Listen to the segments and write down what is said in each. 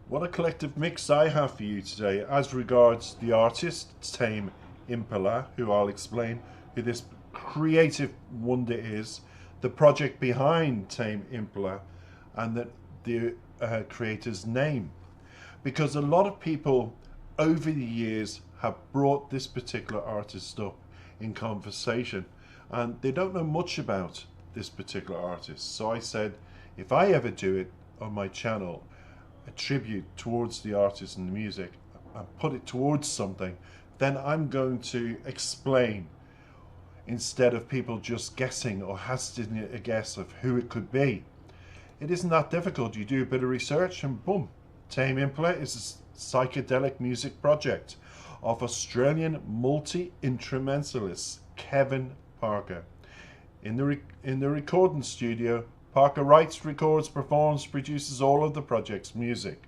What a collective mix I have for you today as regards the artist, Tame Impala, who I'll explain who this creative wonder is, the project behind Tame Impala, and the creator's name. Because a lot of people over the years have brought this particular artist up in conversation and they don't know much about this particular artist. So I said, if I ever do it on my channel, a tribute towards the artist and the music, and put it towards something, then I'm going to explain instead of people just guessing or hazarding a guess of who it could be. It isn't that difficult. You do a bit of research and boom. Tame Impala is a psychedelic music project of Australian multi-instrumentalist Kevin Parker. In the recording studio, Parker writes, records, performs, produces all of the project's music.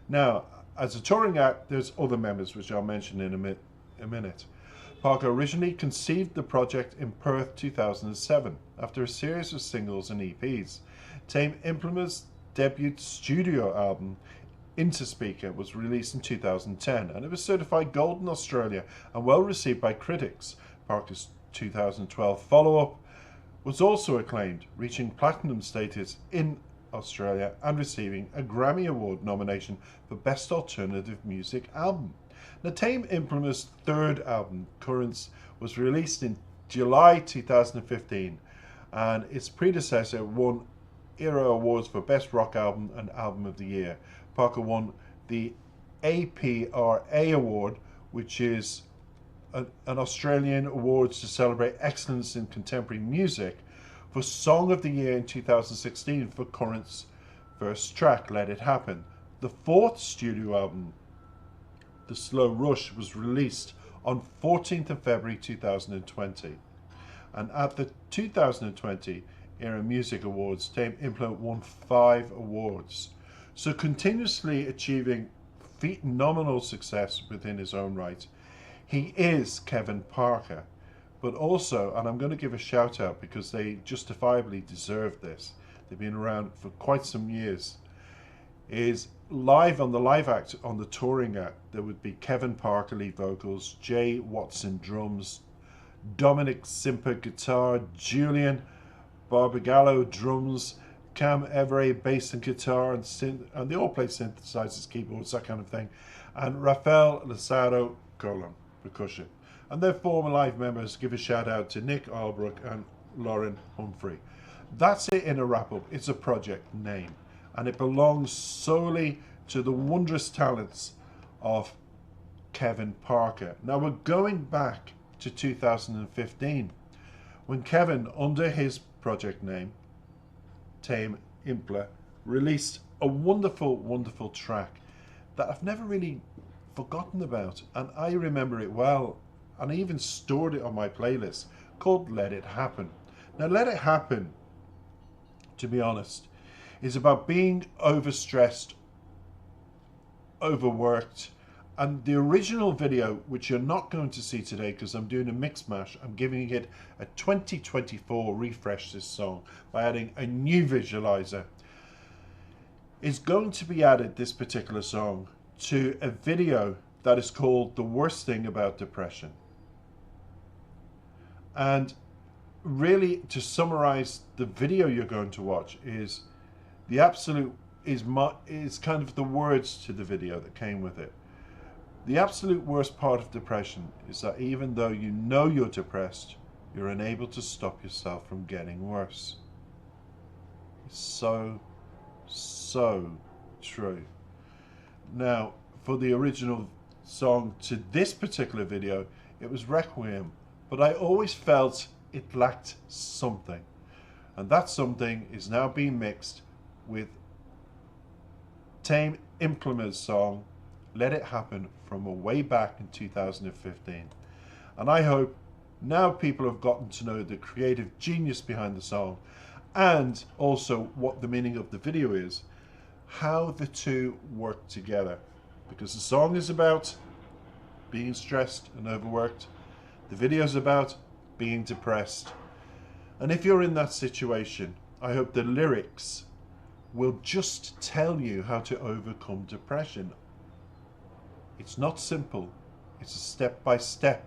Now, as a touring act, there's other members which I'll mention in a minute. Parker originally conceived the project in Perth 2007 after a series of singles and EPs. Tame Impala's debut studio album, Into Speaker, was released in 2010 and it was certified gold in Australia and well received by critics. Parker's 2012 follow-up was also acclaimed, reaching platinum status in Australia and receiving a Grammy Award nomination for Best Alternative Music Album. Now, Tame Impala's third album, Currents, was released in July 2015 and its predecessor won Era Awards for Best Rock Album and Album of the Year. Parker won the APRA Award, which is an Australian awards to celebrate excellence in contemporary music, for Song of the Year in 2016 for Current's first track, Let It Happen. The fourth studio album, The Slow Rush, was released on 14th of February 2020. And at the 2020 Era Music Awards, Tame Impala won 5 awards. So continuously achieving phenomenal success within his own right. He is Kevin Parker, but also, and I'm going to give a shout out because they justifiably deserve this, they've been around for quite some years, is live on the live act, on the touring act, there would be Kevin Parker lead vocals, Jay Watson drums, Dominic Simper guitar, Julian Barbagallo drums, Cam Everett bass and guitar and synth, and they all play synthesizers, keyboards, that kind of thing, and Rafael Lozado Colon percussion. And their former live members, give a shout out to Nick Albrook and Lauren Humphrey. That's it in a wrap up. It's a project name and it belongs solely to the wondrous talents of Kevin Parker. Now we're going back to 2015 when Kevin, under his project name Tame Impala, released a wonderful, wonderful track that I've never really forgotten about, and I remember it well, and I even stored it on my playlist, called Let It Happen. Now, Let It Happen, to be honest, is about being overstressed, overworked, and the original video, which you're not going to see today because I'm doing a mix mash, I'm giving it a 2024 refresh this song by adding a new visualizer, is going to be added, this particular song, to a video that is called The Worst Thing About Depression. And really, to summarize the video you're going to watch, is the absolute is kind of the words to the video that came with it. The absolute worst part of depression is that even though you know you're depressed, you're unable to stop yourself from getting worse. It's so true. Now, for the original song to this particular video, it was Requiem, but I always felt it lacked something, and that something is now being mixed with Tame Impala's song Let It Happen from way back in 2015. And I hope now people have gotten to know the creative genius behind the song and also what the meaning of the video is, how the two work together. Because the song is about being stressed and overworked, the video is about being depressed. And if you're in that situation, I hope the lyrics will just tell you how to overcome depression. It's not simple. It's a step-by-step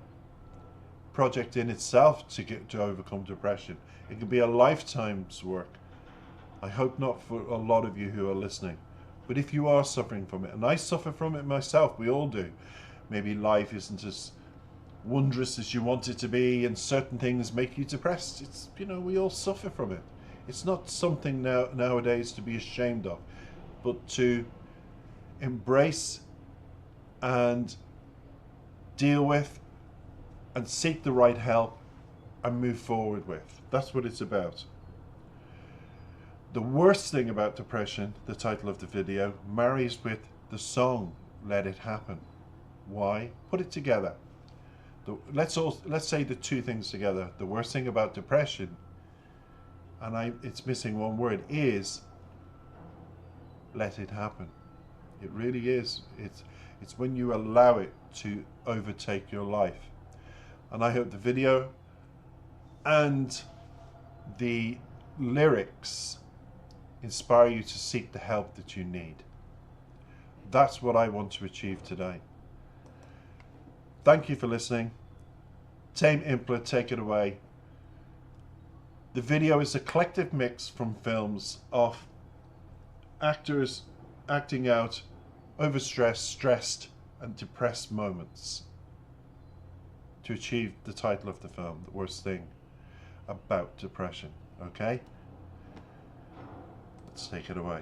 project in itself to overcome depression. It can be a lifetime's work. I hope not for a lot of you who are listening. But if you are suffering from it, and I suffer from it myself, we all do. Maybe life isn't as wondrous as you want it to be, and certain things make you depressed. It's, we all suffer from it. It's not something nowadays to be ashamed of, but to embrace and deal with and seek the right help and move forward with. That's what it's about. The worst thing about depression, the title of the video, marries with the song Let It Happen. Why? Put it together. Let's say the two things together. The worst thing about depression, and it's missing one word, is let it happen. It really is. It's when you allow it to overtake your life. And I hope the video and the lyrics inspire you to seek the help that you need. That's what I want to achieve today. Thank you for listening. Tame, Impala, take it away. The video is a collective mix from films of actors acting out overstressed, stressed and depressed moments to achieve the title of the film, The Worst Thing About Depression. Okay? Let's take it away.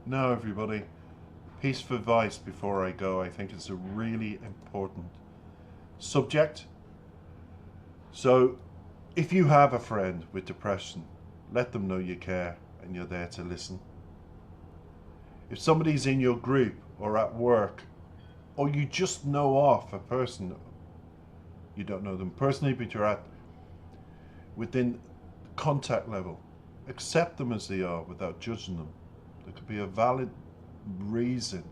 Now, everybody, piece of advice before I go. I think it's a really important subject. So, if you have a friend with depression, let them know you care and you're there to listen. If somebody's in your group or at work, or you just know of a person, you don't know them personally, but you're at within contact level, accept them as they are without judging them. There could be a valid reason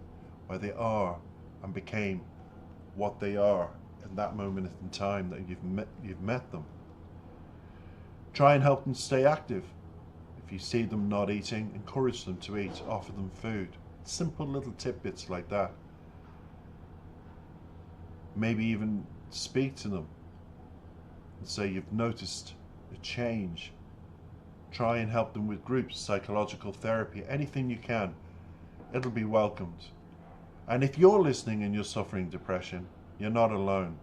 why they are and became what they are in that moment in time that you've met them. Try and help them stay active. If you see them not eating, encourage them to eat, offer them food. Simple little tidbits like that. Maybe even speak to them and say you've noticed a change. Try and help them with groups, psychological therapy, anything you can. It'll be welcomed. And if you're listening and you're suffering depression, you're not alone.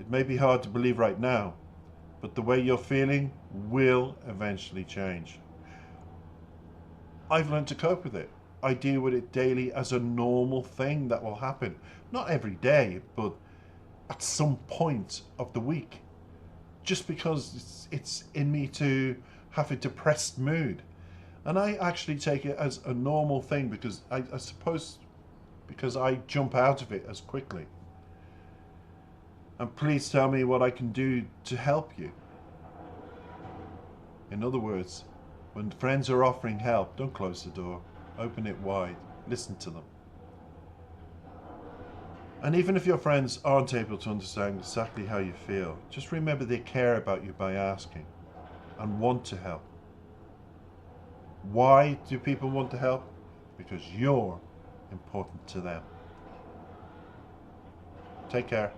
It may be hard to believe right now, but the way you're feeling will eventually change. I've learned to cope with it. I deal with it daily as a normal thing that will happen. Not every day, but at some point of the week. Just because it's in me to have a depressed mood. And I actually take it as a normal thing because I suppose because I jump out of it as quickly. And please tell me what I can do to help you. In other words, when friends are offering help, don't close the door. Open it wide. Listen to them. And even if your friends aren't able to understand exactly how you feel, just remember they care about you by asking and want to help. Why do people want to help? Because you're important to them. Take care.